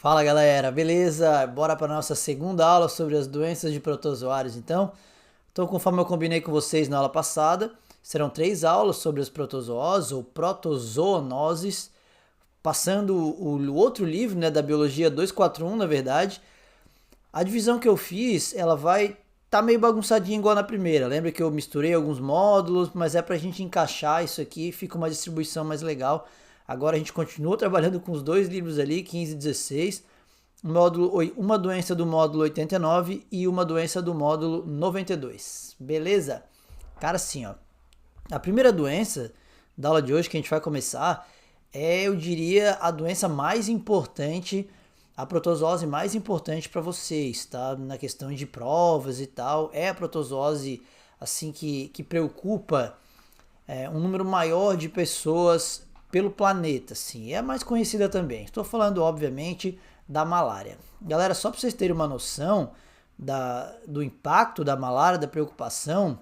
Fala galera, beleza? Bora para nossa segunda aula sobre as doenças de protozoários então, conforme eu combinei com vocês na aula passada, serão 3 aulas sobre as protozooses ou protozoonoses, passando o outro livro, né, da Biologia 241, na verdade. A divisão que eu fiz, ela vai tá meio bagunçadinha igual na primeira. Lembra que eu misturei alguns módulos, mas é pra gente encaixar isso aqui, fica uma distribuição mais legal. Agora a gente continua trabalhando com os dois livros ali, 15 e 16, uma doença do módulo 89 e uma doença do módulo 92. Beleza? Cara, assim, ó, a primeira doença da aula de hoje que a gente vai começar é, eu diria, a doença mais importante, a protozoose mais importante para vocês, tá? Na questão de provas e tal, é a protozoose assim que preocupa um número maior de pessoas pelo planeta, assim. É a mais conhecida também. Estou falando, obviamente, da malária. Galera, só para vocês terem uma noção do impacto da malária, da preocupação,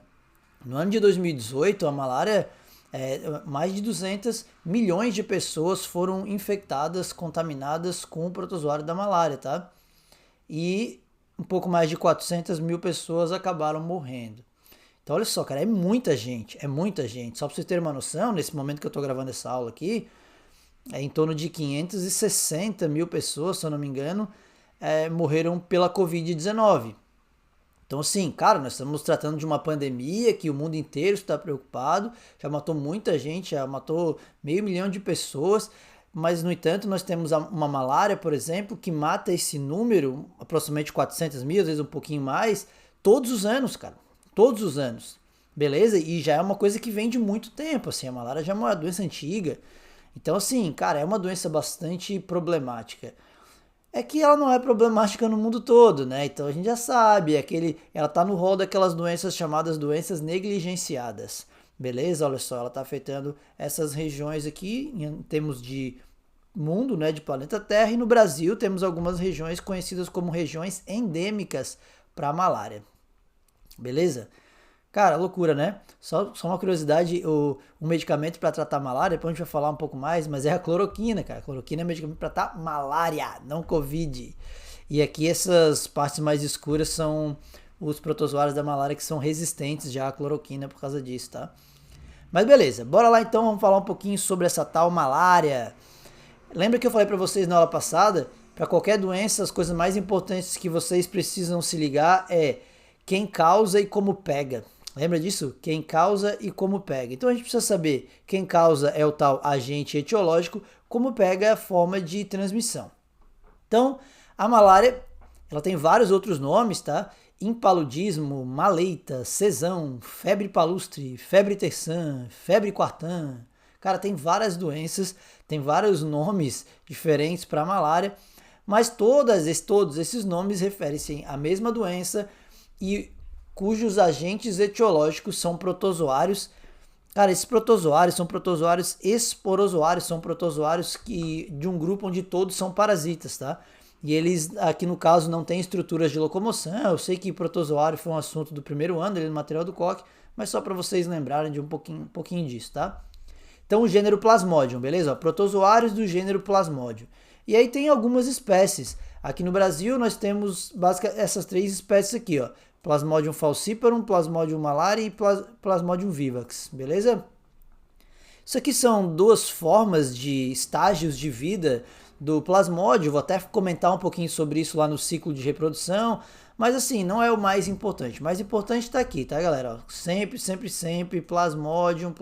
no ano de 2018, a malária, mais de 200 milhões de pessoas foram infectadas, contaminadas com o protozoário da malária, tá? E um pouco mais de 400 mil pessoas acabaram morrendo. Então, olha só, cara, é muita gente, é muita gente. Só para vocês terem uma noção, nesse momento que eu estou gravando essa aula aqui, é em torno de 560 mil pessoas, se eu não me engano, morreram pela Covid-19. Então, assim, cara, nós estamos tratando de uma pandemia que o mundo inteiro está preocupado, já matou muita gente, já matou meio milhão de pessoas, mas, no entanto, nós temos uma malária, por exemplo, que mata esse número, aproximadamente 400 mil, às vezes um pouquinho mais, todos os anos, cara, todos os anos, beleza? E já é uma coisa que vem de muito tempo, assim, a malária já é uma doença antiga, então, assim, cara, é uma doença bastante problemática. É que ela não é problemática no mundo todo, né? Então a gente já sabe, ela tá no rol daquelas doenças chamadas doenças negligenciadas. Beleza? Olha só, ela tá afetando essas regiões aqui em termos de mundo, né, de planeta Terra, e no Brasil temos algumas regiões conhecidas como regiões endêmicas para a malária. Beleza? Cara, loucura, né? Só uma curiosidade, o medicamento para tratar malária, depois a gente vai falar um pouco mais, mas é a cloroquina, cara. A cloroquina é medicamento para tratar malária, não Covid. E aqui essas partes mais escuras são os protozoários da malária que são resistentes já à cloroquina por causa disso, tá? Mas beleza, bora lá então, vamos falar um pouquinho sobre essa tal malária. Lembra que eu falei para vocês na aula passada? Para qualquer doença, as coisas mais importantes que vocês precisam se ligar é quem causa e como pega. Lembra disso? Quem causa e como pega. Então a gente precisa saber quem causa é o tal agente etiológico, como pega é a forma de transmissão. Então, a malária, ela tem vários outros nomes, tá? Impaludismo, maleita, cesão, febre palustre, febre terçã, febre quartã. Cara, tem várias doenças, tem vários nomes diferentes para a malária, mas todos esses nomes referem-se à mesma doença e cujos agentes etiológicos são protozoários. Cara, esses protozoários são protozoários esporozoários, são protozoários de um grupo onde todos são parasitas, tá? E eles, aqui no caso, não têm estruturas de locomoção. Eu sei que protozoário foi um assunto do primeiro ano, ali no material do Koch, mas só para vocês lembrarem de um pouquinho disso, tá? Então, o gênero Plasmodium, beleza? Protozoários do gênero Plasmodium. E aí tem algumas espécies. Aqui no Brasil nós temos basicamente essas 3 espécies aqui, ó. Plasmodium falciparum, Plasmodium malaria e Plasmodium vivax, beleza? Isso aqui são 2 formas de estágios de vida do plasmódio, vou até comentar um pouquinho sobre isso lá no ciclo de reprodução, mas assim, não é o mais importante. O mais importante está aqui, tá, galera? Sempre, Plasmodium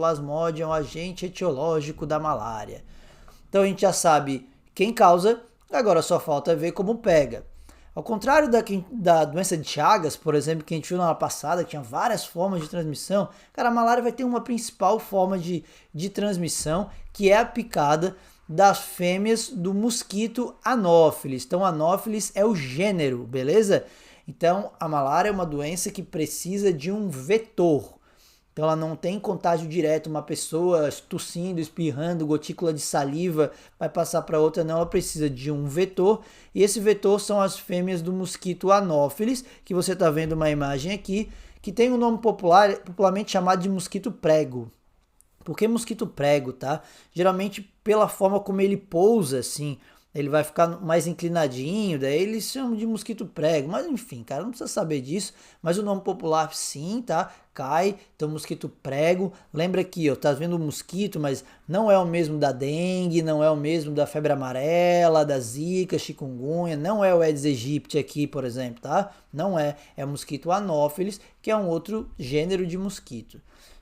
é um agente etiológico da malária. Então a gente já sabe quem causa, agora só falta ver como pega. Ao contrário da doença de Chagas, por exemplo, que a gente viu na aula passada, que tinha várias formas de transmissão, cara, a malária vai ter uma principal forma de transmissão, que é a picada das fêmeas do mosquito Anopheles. Então, Anopheles é o gênero, beleza? Então, a malária é uma doença que precisa de um vetor. Então ela não tem contágio direto, uma pessoa tossindo, espirrando, gotícula de saliva vai passar para outra, não, ela precisa de um vetor, e esse vetor são as fêmeas do mosquito Anopheles, que você está vendo uma imagem aqui, que tem um nome popularmente chamado de mosquito prego. Por que mosquito prego, tá? Geralmente pela forma como ele pousa, assim, ele vai ficar mais inclinadinho, daí eles chamam de mosquito prego, mas enfim, cara, não precisa saber disso, mas o nome popular sim, tá? Cai, então mosquito prego, lembra aqui, ó, tá vendo o mosquito, mas não é o mesmo da dengue, não é o mesmo da febre amarela, da zika, chikungunya, não é o Aedes aegypti aqui, por exemplo, tá? Não é, é o mosquito Anopheles, que é um outro gênero de mosquito.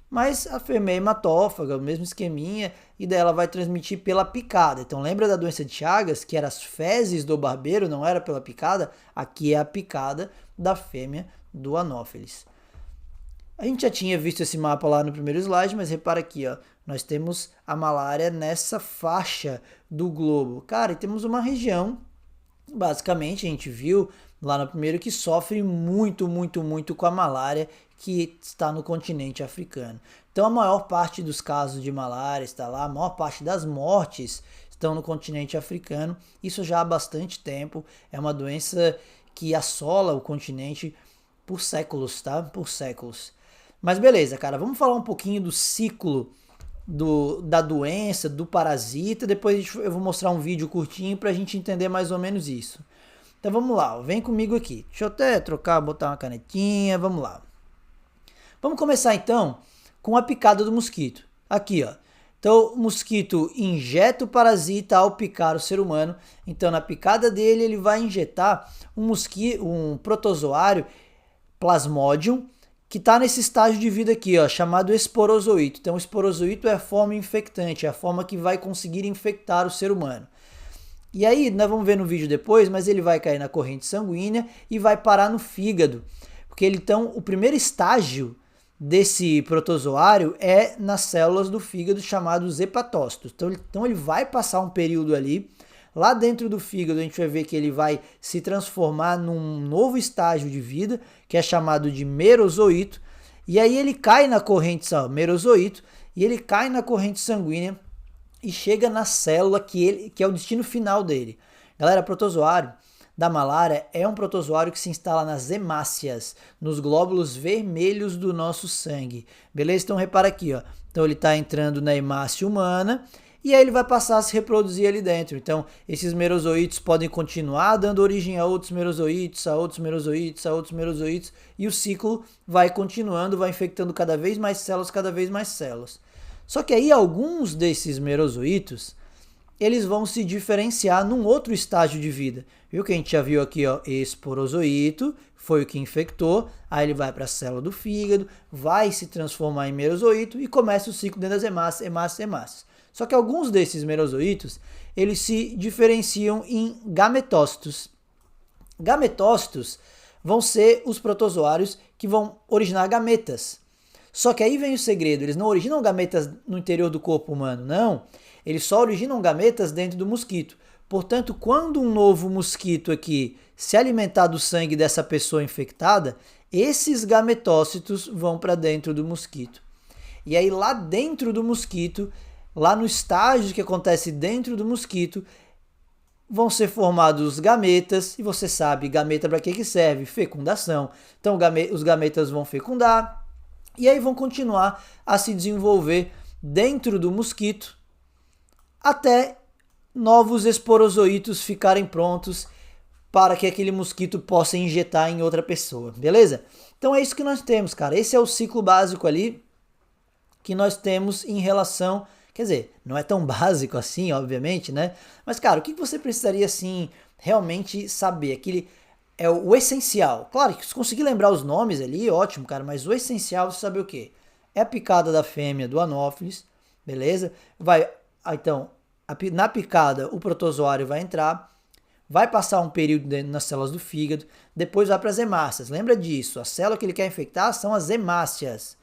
Mas a fêmea é hematófaga, o mesmo esqueminha, e daí ela vai transmitir pela picada. Então lembra da doença de Chagas, que era as fezes do barbeiro, não era pela picada? Aqui é a picada da fêmea do Anopheles. A gente já tinha visto esse mapa lá no primeiro slide, mas repara aqui, ó, nós temos a malária nessa faixa do globo. Cara, e temos uma região, basicamente a gente viu lá no primeiro, que sofre muito com a malária, que está no continente africano. Então a maior parte dos casos de malária está lá, a maior parte das mortes estão no continente africano, isso já há bastante tempo, é uma doença que assola o continente por séculos, tá? Por séculos. Mas beleza, cara, vamos falar um pouquinho do ciclo da doença, do parasita, depois eu vou mostrar um vídeo curtinho pra gente entender mais ou menos isso. Então vamos lá, vem comigo aqui. Deixa eu até trocar, botar uma canetinha, vamos lá. Vamos começar então com a picada do mosquito. Aqui, ó. Então o mosquito injeta o parasita ao picar o ser humano. Então na picada dele ele vai injetar um protozoário Plasmodium, que está nesse estágio de vida aqui, ó, chamado esporozoito. Então o esporozoito é a forma infectante, é a forma que vai conseguir infectar o ser humano. E aí, nós vamos ver no vídeo depois, mas ele vai cair na corrente sanguínea e vai parar no fígado. Porque então, o primeiro estágio desse protozoário é nas células do fígado, chamados hepatócitos. Então ele vai passar um período ali. Lá dentro do fígado a gente vai ver que ele vai se transformar num novo estágio de vida, que é chamado de merozoito. E aí ele cai na corrente merozoito, e ele cai na corrente sanguínea e chega na célula que é o destino final dele. Galera, protozoário da malária é um protozoário que se instala nas hemácias, nos glóbulos vermelhos do nosso sangue. Beleza? Então repara aqui, ó. Então ele está entrando na hemácia humana e aí ele vai passar a se reproduzir ali dentro. Então esses merozoítos podem continuar dando origem a outros merozoítos, a outros merozoítos, a outros merozoítos, e o ciclo vai continuando, vai infectando cada vez mais células, cada vez mais células. Só que aí alguns desses merozoítos, eles vão se diferenciar num outro estágio de vida. Viu que a gente já viu aqui, ó, esporozoito, foi o que infectou, aí ele vai para a célula do fígado, vai se transformar em merozoito e começa o ciclo dentro das hemácias. Só que alguns desses merozoítos, eles se diferenciam em gametócitos. Gametócitos vão ser os protozoários que vão originar gametas. Só que aí vem o segredo, eles não originam gametas no interior do corpo humano, não. Eles só originam gametas dentro do mosquito. Portanto, quando um novo mosquito aqui se alimentar do sangue dessa pessoa infectada, esses gametócitos vão para dentro do mosquito. E aí lá dentro do mosquito, lá no estágio que acontece dentro do mosquito, vão ser formados os gametas, e você sabe, gameta para que serve? Fecundação. Então os gametas vão fecundar, e aí vão continuar a se desenvolver dentro do mosquito até novos esporozoítos ficarem prontos para que aquele mosquito possa injetar em outra pessoa, beleza? Então é isso que nós temos, cara. Esse é o ciclo básico ali que nós temos em relação... Quer dizer, não é tão básico assim, obviamente, né? Mas, cara, o que você precisaria, assim, realmente saber? Aquele... É o essencial. Claro que se conseguir lembrar os nomes ali, ótimo, cara, mas o essencial é saber o quê? É a picada da fêmea do Anopheles, beleza? Então, na picada o protozoário vai entrar, vai passar um período nas células do fígado, depois vai para as hemácias. Lembra disso, a célula que ele quer infectar são as hemácias.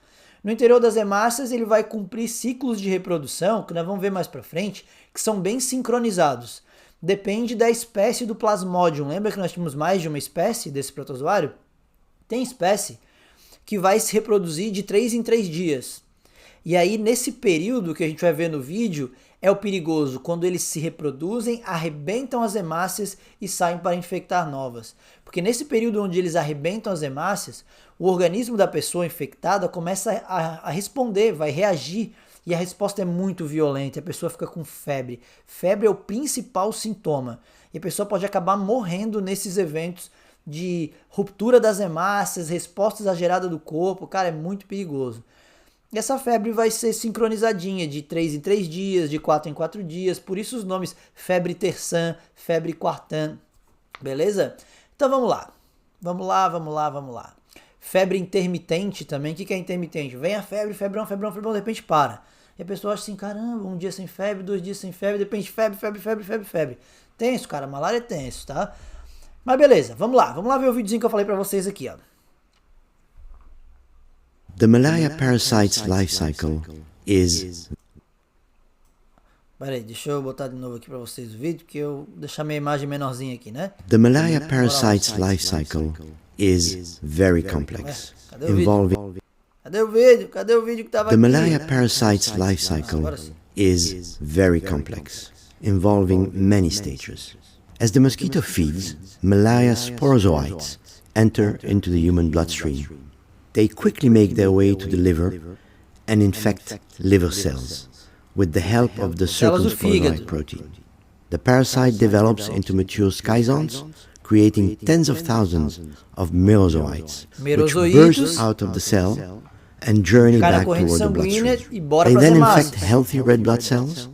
No interior das hemácias ele vai cumprir ciclos de reprodução, que nós vamos ver mais para frente, que são bem sincronizados. Depende da espécie do Plasmodium. Lembra que nós tínhamos mais de uma espécie desse protozoário? Tem espécie que vai se reproduzir de 3 em 3 dias. E aí, nesse período que a gente vai ver no vídeo, é o perigoso. Quando eles se reproduzem, arrebentam as hemácias e saem para infectar novas. Porque nesse período onde eles arrebentam as hemácias, o organismo da pessoa infectada começa a responder, vai reagir e a resposta é muito violenta, a pessoa fica com febre. Febre é o principal sintoma e a pessoa pode acabar morrendo nesses eventos de ruptura das hemácias, resposta exagerada do corpo, cara, é muito perigoso. E essa febre vai ser sincronizadinha, de 3 em 3 dias, de 4 em 4 dias, por isso os nomes febre terçã, febre quartã, beleza? Então vamos lá. Febre intermitente também, o que é intermitente? Vem a febre, febrão, de repente para. E a pessoa acha assim, caramba, um dia sem febre, 2 dias sem febre, de repente febre. Tenso, cara, malária é tenso, tá? Mas beleza, vamos lá ver o videozinho que eu falei pra vocês aqui, ó. The malaria parasite's life cycle is... Peraí, deixa eu botar de novo aqui pra vocês o vídeo, porque eu deixar minha imagem menorzinha aqui, né? The malaria parasite's life cycle is very complex, involving... Cadê o vídeo? Cadê o vídeo que tava aqui? The malaria parasite's life cycle is very complex, involving many stages. As the mosquito feeds, malaria sporozoites enter into the human bloodstream. They quickly make their way to the liver and infect liver cells with the help of the circumsporozoite protein. The parasite develops into mature schizons, creating tens of thousands of merozoites, which burst out of the cell and journey back toward the bloodstream. They then infect healthy red blood cells,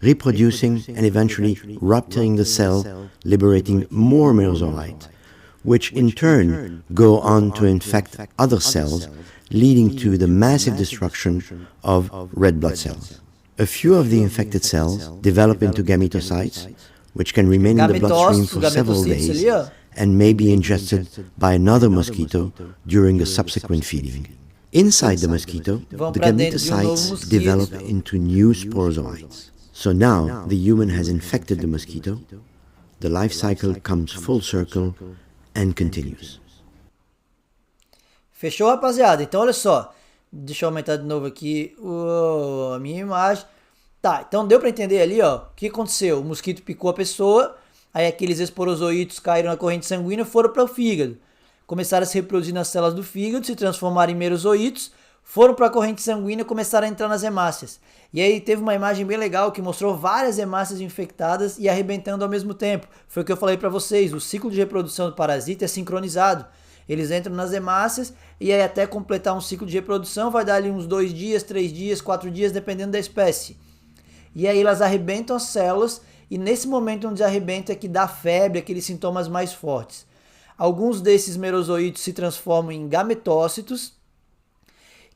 reproducing and eventually rupturing the cell, liberating more merozoites, which in turn go on to infect other cells, leading to the massive destruction of red blood cells. A few of the infected cells develop into gametocytes, which can remain in the bloodstream for several days and may be ingested by another mosquito during the subsequent feeding. Inside the mosquito, the gametocytes develop into new sporozoites. So now the human has infected the mosquito, the life cycle comes full circle and continues. Fechou, rapaziada? Então olha só, deixa eu aumentar de novo aqui a minha imagem. Tá, então deu pra entender ali, ó, o que aconteceu? O mosquito picou a pessoa, aí aqueles esporozoítos caíram na corrente sanguínea e foram para o fígado. Começaram a se reproduzir nas células do fígado, se transformaram em merozoítos, foram para a corrente sanguínea e começaram a entrar nas hemácias. E aí teve uma imagem bem legal que mostrou várias hemácias infectadas e arrebentando ao mesmo tempo. Foi o que eu falei para vocês, o ciclo de reprodução do parasita é sincronizado. Eles entram nas hemácias e aí até completar um ciclo de reprodução vai dar ali uns 2 dias, 3 dias, 4 dias, dependendo da espécie. E aí elas arrebentam as células e nesse momento onde arrebenta é que dá febre, aqueles sintomas mais fortes. Alguns desses merozoítos se transformam em gametócitos,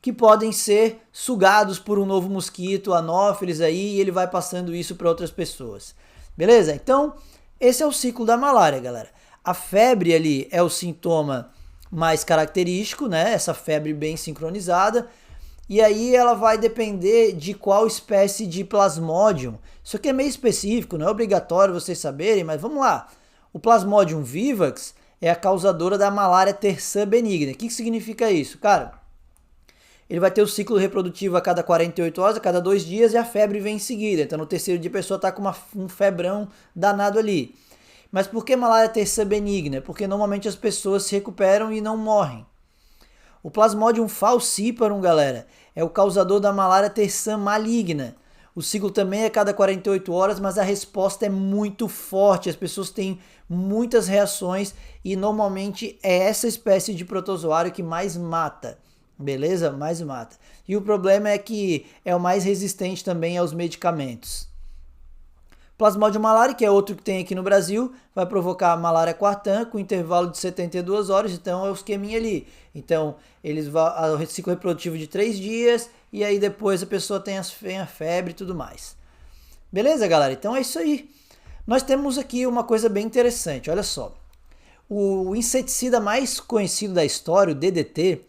que podem ser sugados por um novo mosquito, anófeles aí, e ele vai passando isso para outras pessoas. Beleza? Então, esse é o ciclo da malária, galera. A febre ali é o sintoma mais característico, né? Essa febre bem sincronizada. E aí ela vai depender de qual espécie de plasmodium. Isso aqui é meio específico, não é obrigatório vocês saberem, mas vamos lá. O Plasmodium vivax é a causadora da malária terçã benigna. O que significa isso? Cara, ele vai ter o ciclo reprodutivo a cada 48 horas, a cada 2 dias, e a febre vem em seguida. Então no terceiro dia a pessoa está com um febrão danado ali. Mas por que malária terçã benigna? Porque normalmente as pessoas se recuperam e não morrem. O Plasmodium falciparum, galera, é o causador da malária terçã maligna. O ciclo também é a cada 48 horas, mas a resposta é muito forte. As pessoas têm muitas reações e normalmente é essa espécie de protozoário que mais mata. Beleza? Mais mata. E o problema é que é o mais resistente também aos medicamentos. Plasmodium malariae, que é outro que tem aqui no Brasil, vai provocar malária quartã com intervalo de 72 horas, então é o esqueminha ali. Então, eles vão o ciclo reprodutivo de 3 dias e aí depois a pessoa tem a febre e tudo mais. Beleza, galera? Então é isso aí. Nós temos aqui uma coisa bem interessante, olha só. O inseticida mais conhecido da história, o DDT,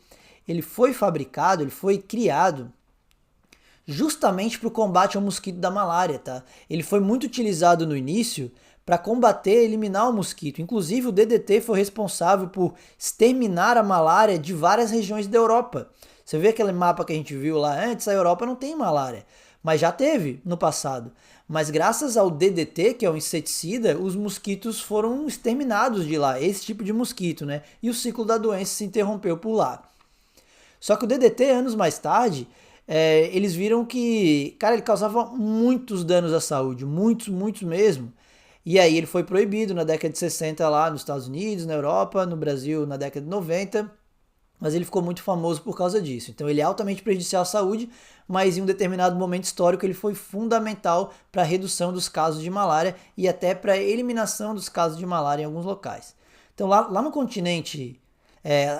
ele foi fabricado, ele foi criado justamente para o combate ao mosquito da malária, tá? Ele foi muito utilizado no início para combater e eliminar o mosquito. Inclusive o DDT foi responsável por exterminar a malária de várias regiões da Europa. Você vê aquele mapa que a gente viu lá antes, a Europa não tem malária, mas já teve no passado. Mas graças ao DDT, que é o inseticida, os mosquitos foram exterminados de lá, esse tipo de mosquito, né? E o ciclo da doença se interrompeu por lá. Só que o DDT, anos mais tarde, eles viram que, cara, ele causava muitos danos à saúde, muitos, muitos mesmo. E aí ele foi proibido na década de 60 lá nos Estados Unidos, na Europa, no Brasil na década de 90, mas ele ficou muito famoso por causa disso. Então ele é altamente prejudicial à saúde, mas em um determinado momento histórico ele foi fundamental para a redução dos casos de malária e até para a eliminação dos casos de malária em alguns locais. Então lá no continente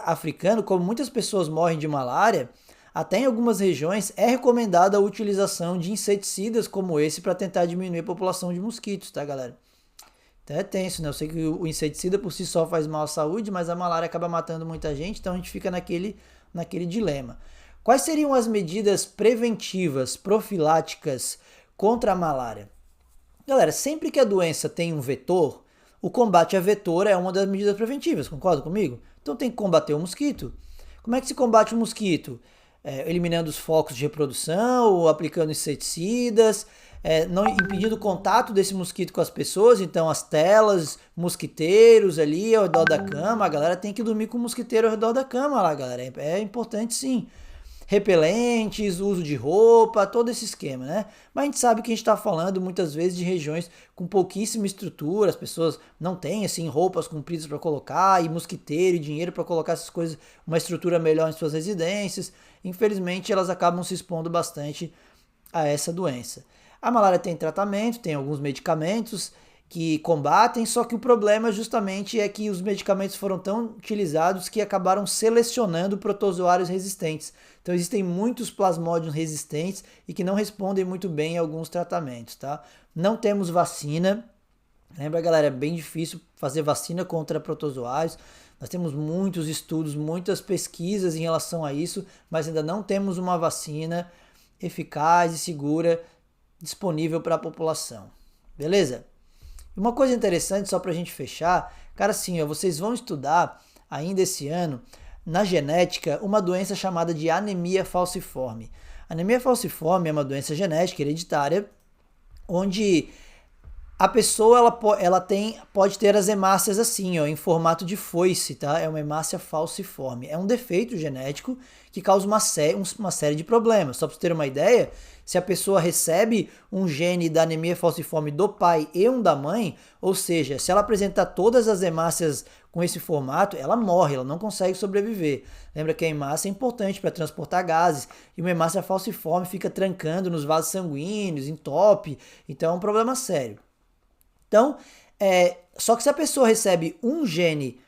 africano, como muitas pessoas morrem de malária, até em algumas regiões é recomendada a utilização de inseticidas como esse para tentar diminuir a população de mosquitos, tá, galera? Então é tenso, né? Eu sei que o inseticida por si só faz mal à saúde, mas a malária acaba matando muita gente, então a gente fica naquele dilema. Quais seriam as medidas preventivas, profiláticas contra a malária? Galera, sempre que a doença tem um vetor, o combate a vetor é uma das medidas preventivas, concorda comigo? Então tem que combater o mosquito. Como é que se combate o mosquito? Eliminando os focos de reprodução, ou aplicando inseticidas, não impedindo o contato desse mosquito com as pessoas, então as telas, mosquiteiros ali ao redor da cama, a galera tem que dormir com o mosquiteiro ao redor da cama lá, galera, é importante sim. Repelentes, uso de roupa, todo esse esquema, né? Mas a gente sabe que a gente está falando muitas vezes de regiões com pouquíssima estrutura, as pessoas não têm assim roupas compridas para colocar, e mosquiteiro e dinheiro para colocar essas coisas, uma estrutura melhor em suas residências. Infelizmente elas acabam se expondo bastante a essa doença. A malária tem tratamento, tem alguns medicamentos que combatem, só que o problema justamente é que os medicamentos foram tão utilizados que acabaram selecionando protozoários resistentes. Então existem muitos plasmódios resistentes e que não respondem muito bem a alguns tratamentos, tá? Não temos vacina. Lembra, galera, é bem difícil fazer vacina contra protozoários. Nós temos muitos estudos, muitas pesquisas em relação a isso, mas ainda não temos uma vacina eficaz e segura disponível para a população. Beleza? E uma coisa interessante, só para a gente fechar, cara, assim, vocês vão estudar ainda esse ano, na genética, uma doença chamada de anemia falciforme. Anemia falciforme é uma doença genética hereditária, onde a pessoa pode ter as hemácias assim, ó, em formato de foice, tá? É uma hemácia falciforme. É um defeito genético que causa uma série de problemas. Só para você ter uma ideia, se a pessoa recebe um gene da anemia falciforme do pai e um da mãe, ou seja, se ela apresentar todas as hemácias com esse formato, ela morre, ela não consegue sobreviver. Lembra que a hemácia é importante para transportar gases, e uma hemácia falciforme fica trancando nos vasos sanguíneos, entope, então é um problema sério. Então, só que se a pessoa recebe um gene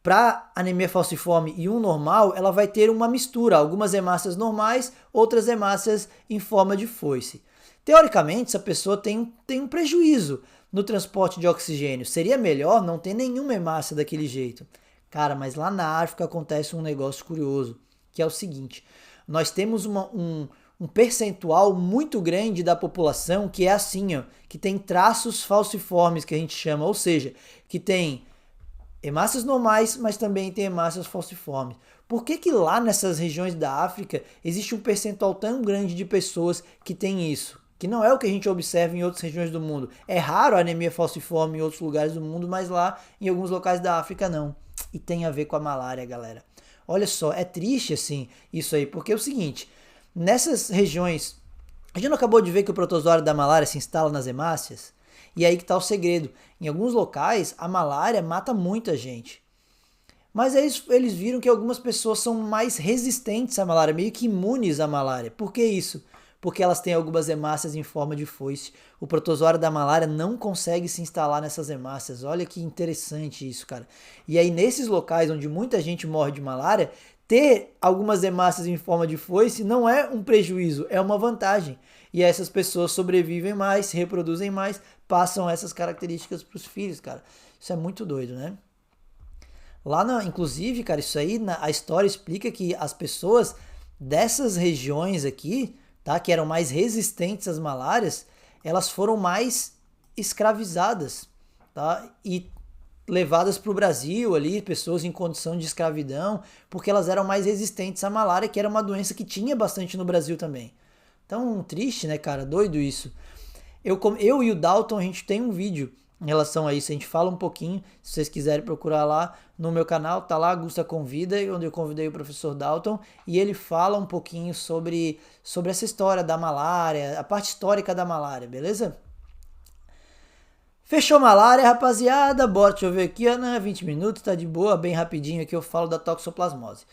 para anemia falciforme e um normal, ela vai ter uma mistura, algumas hemácias normais, outras hemácias em forma de foice. Teoricamente, essa pessoa tem um prejuízo no transporte de oxigênio. Seria melhor não ter nenhuma hemácia daquele jeito. Cara, mas lá na África acontece um negócio curioso, que é o seguinte: nós temos um percentual muito grande da população que é assim, ó, que tem traços falciformes, que a gente chama, ou seja, que tem hemácias normais, mas também tem hemácias falciformes. Por que lá nessas regiões da África existe um percentual tão grande de pessoas que tem isso? Que não é o que a gente observa em outras regiões do mundo. É raro a anemia falciforme em outros lugares do mundo, mas lá em alguns locais da África não. E tem a ver com a malária, galera. Olha só, é triste assim isso aí, porque é o seguinte: nessas regiões, a gente não acabou de ver que o protozoário da malária se instala nas hemácias? E aí que está o segredo. Em alguns locais, a malária mata muita gente. Mas eles viram que algumas pessoas são mais resistentes à malária, meio que imunes à malária. Por que isso? Porque elas têm algumas hemácias em forma de foice. O protozoário da malária não consegue se instalar nessas hemácias. Olha que interessante isso, cara. E aí, nesses locais onde muita gente morre de malária, ter algumas hemácias em forma de foice não é um prejuízo, é uma vantagem. E essas pessoas sobrevivem mais, se reproduzem mais, passam essas características para os filhos, cara. Isso é muito doido, né? Inclusive, cara, isso aí, a história explica que as pessoas dessas regiões aqui, tá, que eram mais resistentes às malárias, elas foram mais escravizadas, tá? E levadas para o Brasil ali, pessoas em condição de escravidão, porque elas eram mais resistentes à malária, que era uma doença que tinha bastante no Brasil também. Então, triste, né, cara? Doido isso. Eu e o Dalton, a gente tem um vídeo em relação a isso. A gente fala um pouquinho, se vocês quiserem procurar lá no meu canal, tá lá, Gusta Convida, onde eu convidei o professor Dalton, e ele fala um pouquinho sobre essa história da malária, a parte histórica da malária, beleza? Fechou malária, rapaziada, bora, deixa eu ver aqui, 20 minutos, tá de boa, bem rapidinho aqui eu falo da toxoplasmose.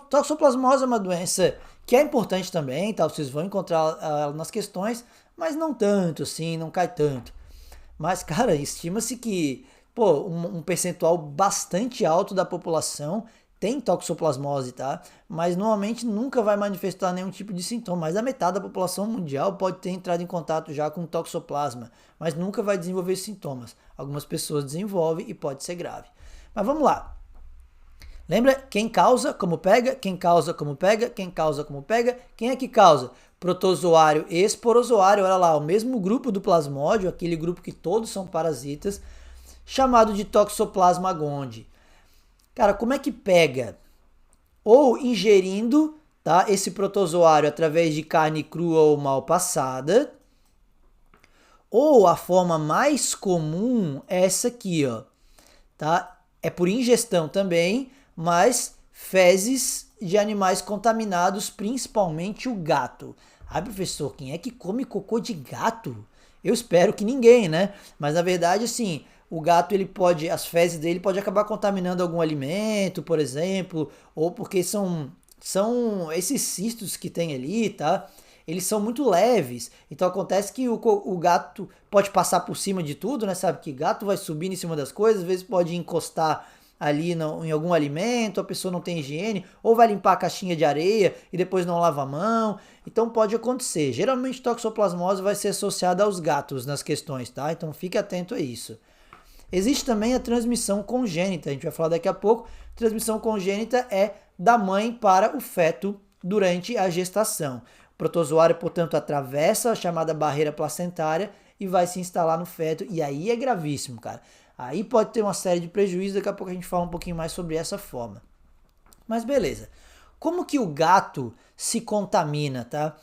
Toxoplasmose é uma doença que é importante também, tá? Vocês vão encontrar ela nas questões, mas não tanto assim, não cai tanto. Mas, cara, estima-se que, um percentual bastante alto da população tem toxoplasmose, tá? Mas normalmente nunca vai manifestar nenhum tipo de sintoma. Mais da metade da população mundial pode ter entrado em contato já com toxoplasma, mas nunca vai desenvolver sintomas. Algumas pessoas desenvolvem e pode ser grave. Mas vamos lá. Lembra quem causa, como pega, quem causa, como pega, quem causa, como pega, quem é que causa? Protozoário e esporozoário, olha lá, o mesmo grupo do plasmódio, aquele grupo que todos são parasitas, chamado de Toxoplasma gondii. Cara, como é que pega? Ou ingerindo, tá, esse protozoário através de carne crua ou mal passada, ou a forma mais comum é essa aqui, ó, tá? É por ingestão também, mas fezes de animais contaminados, principalmente o gato. Ah, professor, quem é que come cocô de gato? Eu espero que ninguém, né? Mas na verdade, assim, o gato, as fezes dele pode acabar contaminando algum alimento, por exemplo, ou porque são esses cistos que tem ali, tá? Eles são muito leves, então acontece que o gato pode passar por cima de tudo, né? Sabe que gato vai subindo em cima das coisas, às vezes pode encostar ali em algum alimento, a pessoa não tem higiene, ou vai limpar a caixinha de areia e depois não lava a mão, então pode acontecer. Geralmente toxoplasmose vai ser associada aos gatos nas questões, tá? Então fique atento a isso. Existe também a transmissão congênita, a gente vai falar daqui a pouco. Transmissão congênita é da mãe para o feto durante a gestação. O protozoário, portanto, atravessa a chamada barreira placentária e vai se instalar no feto, e aí é gravíssimo, cara. Aí pode ter uma série de prejuízos, daqui a pouco a gente fala um pouquinho mais sobre essa forma. Mas beleza. Como que o gato se contamina, tá?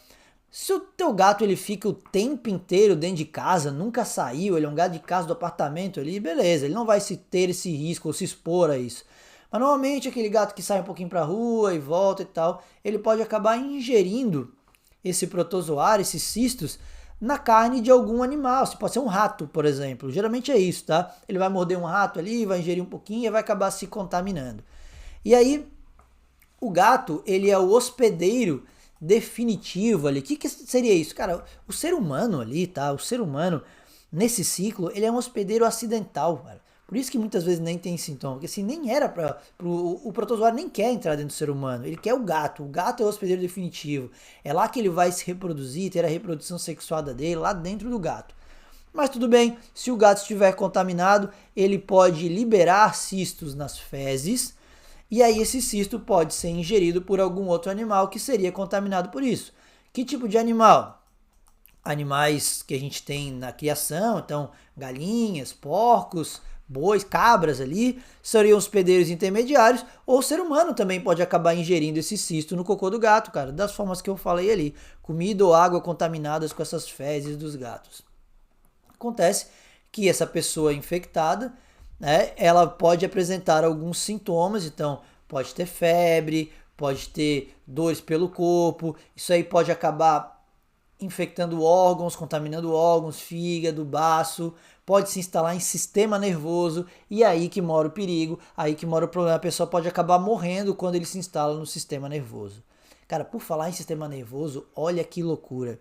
Se o teu gato ele fica o tempo inteiro dentro de casa, nunca saiu, ele é um gato de casa do apartamento ali, beleza, ele não vai ter esse risco ou se expor a isso. Mas normalmente aquele gato que sai um pouquinho pra rua e volta e tal, ele pode acabar ingerindo esse protozoário, esses cistos, na carne de algum animal. Pode ser um rato, por exemplo. Geralmente é isso, tá? Ele vai morder um rato ali, vai ingerir um pouquinho e vai acabar se contaminando. E aí, o gato, ele é o hospedeiro definitivo ali. O que seria isso? Cara, o ser humano ali, tá? O ser humano, nesse ciclo, ele é um hospedeiro acidental, cara. Por isso que muitas vezes nem tem sintoma, porque assim, nem era o protozoário nem quer entrar dentro do ser humano, ele quer o gato é o hospedeiro definitivo, é lá que ele vai se reproduzir, ter a reprodução sexuada dele, lá dentro do gato. Mas tudo bem, se o gato estiver contaminado, ele pode liberar cistos nas fezes, e aí esse cisto pode ser ingerido por algum outro animal que seria contaminado por isso. Que tipo de animal? Animais que a gente tem na criação, então galinhas, porcos, bois, cabras ali, seriam hospedeiros intermediários, ou o ser humano também pode acabar ingerindo esse cisto no cocô do gato, cara, das formas que eu falei ali, comida ou água contaminadas com essas fezes dos gatos. Acontece que essa pessoa infectada, né, ela pode apresentar alguns sintomas, então pode ter febre, pode ter dores pelo corpo, isso aí pode acabar infectando órgãos, contaminando órgãos, fígado, baço, pode se instalar em sistema nervoso, e aí que mora o perigo, aí que mora o problema, a pessoa pode acabar morrendo quando ele se instala no sistema nervoso. Cara, por falar em sistema nervoso, olha que loucura.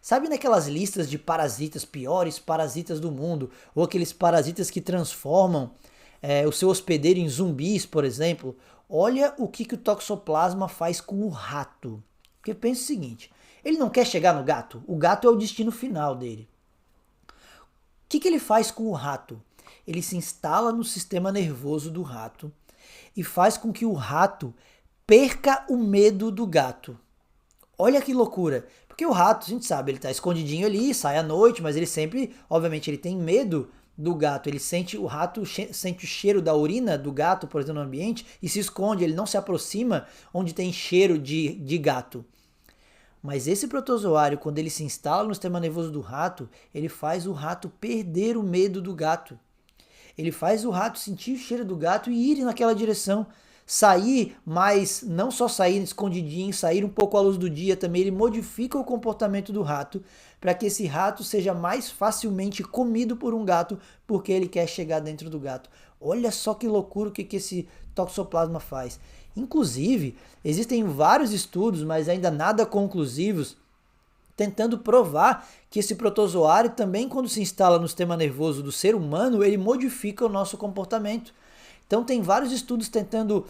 Sabe naquelas listas de parasitas, piores parasitas do mundo, ou aqueles parasitas que transformam o seu hospedeiro em zumbis, por exemplo? Olha o que o toxoplasma faz com o rato. Porque pensa o seguinte, ele não quer chegar no gato, o gato é o destino final dele. O que ele faz com o rato? Ele se instala no sistema nervoso do rato e faz com que o rato perca o medo do gato. Olha que loucura, porque o rato, a gente sabe, ele está escondidinho ali, sai à noite, mas ele sempre, obviamente, ele tem medo do gato, o rato sente o cheiro da urina do gato, por exemplo, no ambiente, e se esconde, ele não se aproxima onde tem cheiro de gato. Mas esse protozoário, quando ele se instala no sistema nervoso do rato, ele faz o rato perder o medo do gato. Ele faz o rato sentir o cheiro do gato e ir naquela direção. Sair, mas não só sair escondidinho, sair um pouco à luz do dia também, ele modifica o comportamento do rato para que esse rato seja mais facilmente comido por um gato, porque ele quer chegar dentro do gato. Olha só que loucura o que esse toxoplasma faz. Inclusive, existem vários estudos, mas ainda nada conclusivos, tentando provar que esse protozoário também, quando se instala no sistema nervoso do ser humano, ele modifica o nosso comportamento. Então tem vários estudos tentando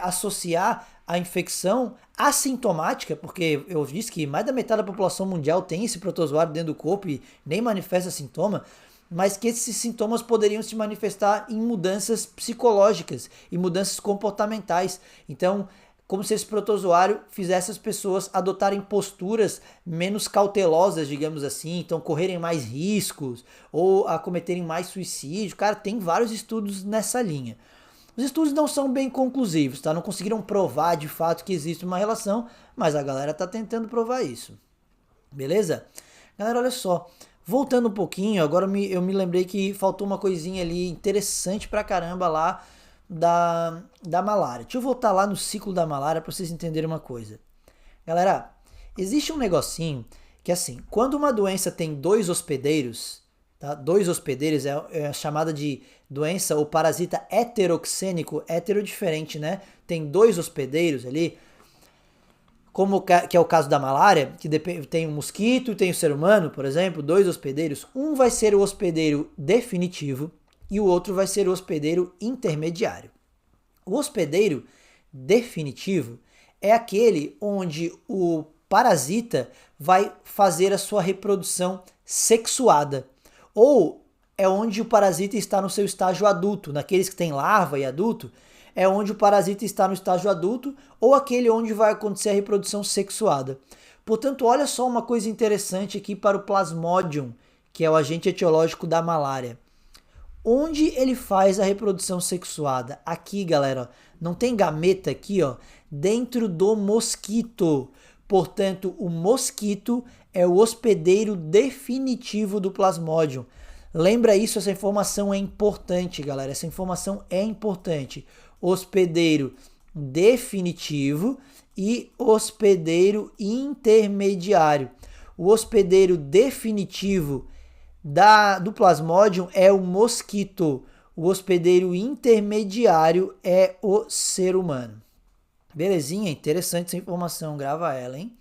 associar a infecção assintomática, porque eu disse que mais da metade da população mundial tem esse protozoário dentro do corpo e nem manifesta sintoma, mas que esses sintomas poderiam se manifestar em mudanças psicológicas e mudanças comportamentais. Então, como se esse protozoário fizesse as pessoas adotarem posturas menos cautelosas, digamos assim, então correrem mais riscos ou a cometerem mais suicídio. Cara, tem vários estudos nessa linha. Os estudos não são bem conclusivos, tá? Não conseguiram provar de fato que existe uma relação, mas a galera tá tentando provar isso. Beleza? Galera, olha só. Voltando um pouquinho, agora eu me lembrei que faltou uma coisinha ali interessante pra caramba lá da malária. Deixa eu voltar lá no ciclo da malária para vocês entenderem uma coisa. Galera, existe um negocinho que assim, quando uma doença tem dois hospedeiros, tá? Dois hospedeiros é chamada de doença ou parasita heteroxênico, hétero diferente, né? Tem dois hospedeiros ali, como que é o caso da malária, que tem um mosquito e tem o ser humano, por exemplo, dois hospedeiros. Um vai ser o hospedeiro definitivo e o outro vai ser o hospedeiro intermediário. O hospedeiro definitivo é aquele onde o parasita vai fazer a sua reprodução sexuada, ou é onde o parasita está no seu estágio adulto. Naqueles que têm larva e adulto, é onde o parasita está no estágio adulto, ou aquele onde vai acontecer a reprodução sexuada. Portanto, olha só uma coisa interessante aqui para o Plasmodium, que é o agente etiológico da malária. Onde ele faz a reprodução sexuada? Aqui, galera, ó, não tem gameta aqui, ó, dentro do mosquito. Portanto, o mosquito é o hospedeiro definitivo do Plasmodium. Lembra isso, essa informação é importante, galera. Essa informação é importante. Hospedeiro definitivo e hospedeiro intermediário. O hospedeiro definitivo do Plasmodium é o mosquito. O hospedeiro intermediário é o ser humano. Belezinha? Interessante essa informação, grava ela, hein?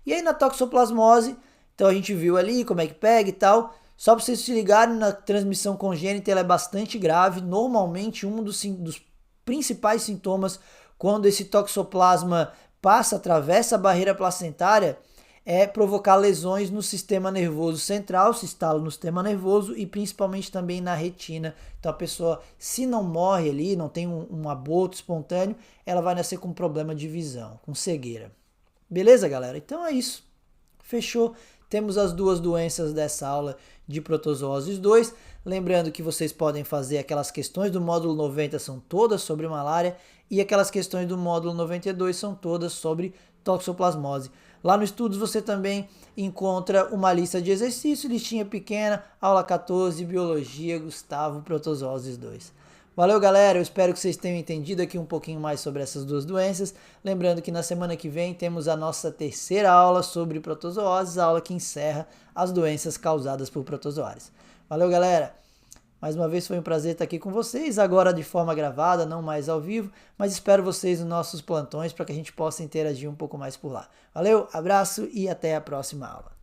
E aí na toxoplasmose, então a gente viu ali como é que pega e tal. Só para vocês se ligarem, na transmissão congênita ela é bastante grave. Normalmente um dos principais sintomas quando esse toxoplasma atravessa a barreira placentária é provocar lesões no sistema nervoso central, se instala no sistema nervoso e principalmente também na retina. Então a pessoa, se não morre ali, não tem um aborto espontâneo, ela vai nascer com problema de visão, com cegueira. Beleza, galera? Então é isso. Fechou? Temos as duas doenças dessa aula de protozooses 2. Lembrando que vocês podem fazer aquelas questões do módulo 90, são todas sobre malária, e aquelas questões do módulo 92 são todas sobre toxoplasmose. Lá no Estudos você também encontra uma lista de exercícios, listinha pequena, aula 14, Biologia, Gustavo, Protozooses 2. Valeu, galera, eu espero que vocês tenham entendido aqui um pouquinho mais sobre essas duas doenças. Lembrando que na semana que vem temos a nossa terceira aula sobre protozooses, a aula que encerra as doenças causadas por protozoários. Valeu, galera! Mais uma vez foi um prazer estar aqui com vocês, agora de forma gravada, não mais ao vivo, mas espero vocês nos nossos plantões para que a gente possa interagir um pouco mais por lá. Valeu, abraço e até a próxima aula.